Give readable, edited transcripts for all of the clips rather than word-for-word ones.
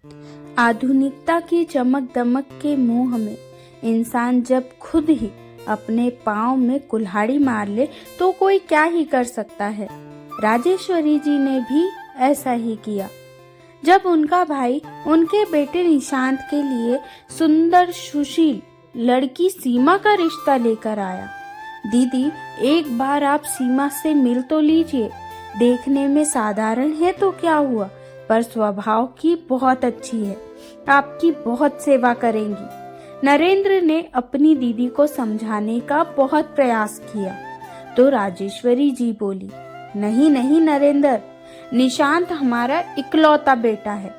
आधुनिकता की चमक दमक के मोह में इंसान जब खुद ही अपने पाँव में कुल्हाड़ी मार ले तो कोई क्या ही कर सकता है। राजेश्वरी जी ने भी ऐसा ही किया। जब उनका भाई उनके बेटे निशांत के लिए सुंदर सुशील लड़की सीमा का रिश्ता लेकर आया। दीदी, एक बार आप सीमा से मिल तो लीजिए। देखने में साधारण है तो क्या हुआ, पर स्वभाव की बहुत अच्छी है, आपकी बहुत सेवा करेंगी। नरेंद्र ने अपनी दीदी को समझाने का बहुत प्रयास किया तो राजेश्वरी जी बोली, नहीं नहीं नरेंद्र, निशांत हमारा इकलौता बेटा है,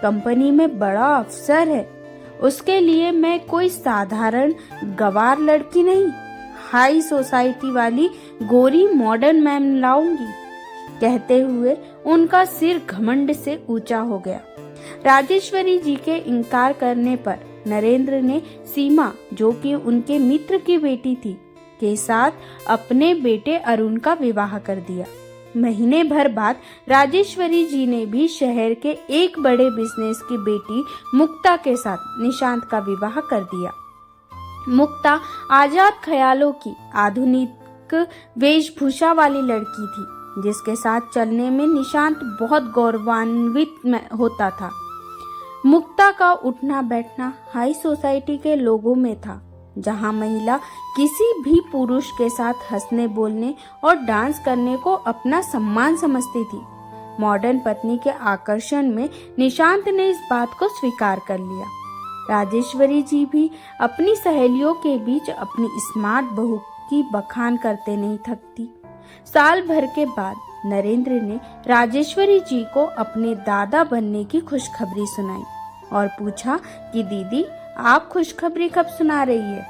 कंपनी में बड़ा अफसर है, उसके लिए मैं कोई साधारण गवार लड़की नहीं, हाई सोसाइटी वाली गोरी मॉडर्न मैम लाऊंगी। कहते हुए उनका सिर घमंड से ऊंचा हो गया। राजेश्वरी जी के इनकार करने पर नरेंद्र ने सीमा, जो कि उनके मित्र की बेटी थी, के साथ अपने बेटे अरुण का विवाह कर दिया। महीने भर बाद राजेश्वरी जी ने भी शहर के एक बड़े बिजनेस की बेटी मुक्ता के साथ निशांत का विवाह कर दिया। मुक्ता आजाद ख्यालों की आधुनिक वेशभूषा वाली लड़की थी, जिसके साथ चलने में निशांत बहुत गौरवान्वित होता था। मुक्ता का उठना बैठना हाई सोसाइटी के लोगों में था, जहां महिला किसी भी पुरुष के साथ हंसने बोलने और डांस करने को अपना सम्मान समझती थी। मॉडर्न पत्नी के आकर्षण में निशांत ने इस बात को स्वीकार कर लिया। राजेश्वरी जी भी अपनी सहेलियों के बीच अपनी स्मार्ट बहू की बखान करते नहीं थकती। साल भर के बाद नरेंद्र ने राजेश्वरी जी को अपने दादा बनने की खुशखबरी सुनाई और पूछा कि दीदी, आप खुशखबरी कब सुना रही है?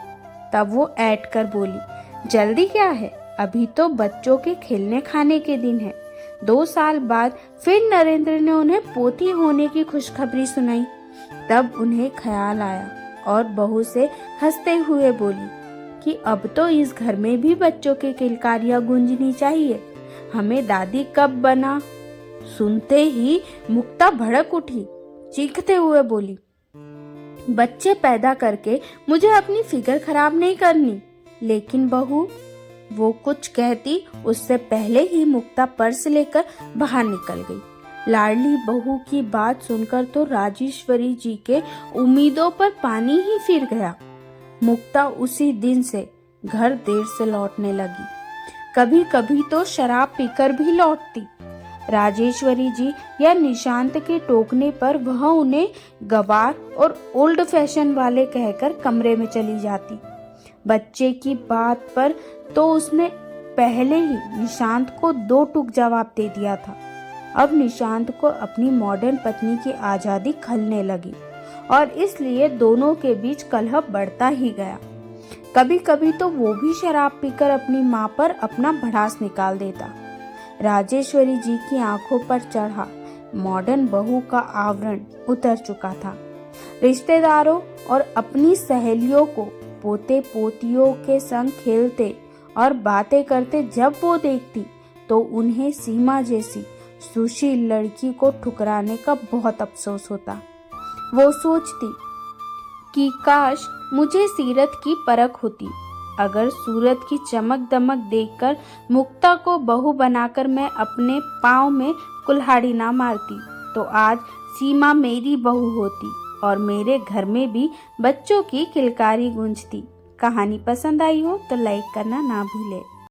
तब वो ऐठ कर बोली, जल्दी क्या है, अभी तो बच्चों के खेलने खाने के दिन है। 2 साल बाद फिर नरेंद्र ने उन्हें पोती होने की खुशखबरी सुनाई। तब उन्हें ख्याल आया और बहू से हंसते हुए बोली कि अब तो इस घर में भी बच्चों की किलकारियां गूंजनी चाहिए, हमें दादी कब बना। सुनते ही मुक्ता भड़क उठी, चीखते हुए बोली, बच्चे पैदा करके मुझे अपनी फिगर खराब नहीं करनी। लेकिन बहू, वो कुछ कहती उससे पहले ही मुक्ता पर्स लेकर बाहर निकल गई। लाडली बहू की बात सुनकर तो राजेश्वरी जी के उम्मीदों पर पानी ही फिर गया। मुक्ता उसी दिन से घर देर से लौटने लगी, कभी कभी तो शराब पीकर भी लौटती। राजेश्वरी जी या निशांत के टोकने पर वह उन्हें गवार और ओल्ड फैशन वाले कहकर कमरे में चली जाती। बच्चे की बात पर तो उसने पहले ही निशांत को 2 टूक जवाब दे दिया था। अब निशांत को अपनी मॉडर्न पत्नी की आजादी खलने लगी और इसलिए दोनों के बीच कलह बढ़ता ही गया। कभी कभी तो वो भी शराब पीकर अपनी माँ पर अपना भड़ास निकाल देता। राजेश्वरी जी की आंखों पर चढ़ा मॉडर्न बहू का आवरण उतर चुका था। रिश्तेदारों और अपनी सहेलियों को पोते पोतियों के संग खेलते और बातें करते जब वो देखती तो उन्हें सीमा जैसी सुशील लड़की को ठुकराने का बहुत अफसोस होता। वो सोचती कि काश मुझे सीरत की परख होती। अगर सूरत की चमक दमक देखकर मुक्ता को बहू बनाकर मैं अपने पाँव में कुल्हाड़ी ना मारती तो आज सीमा मेरी बहू होती और मेरे घर में भी बच्चों की किलकारी गूंजती। कहानी पसंद आई हो तो लाइक करना ना भूले।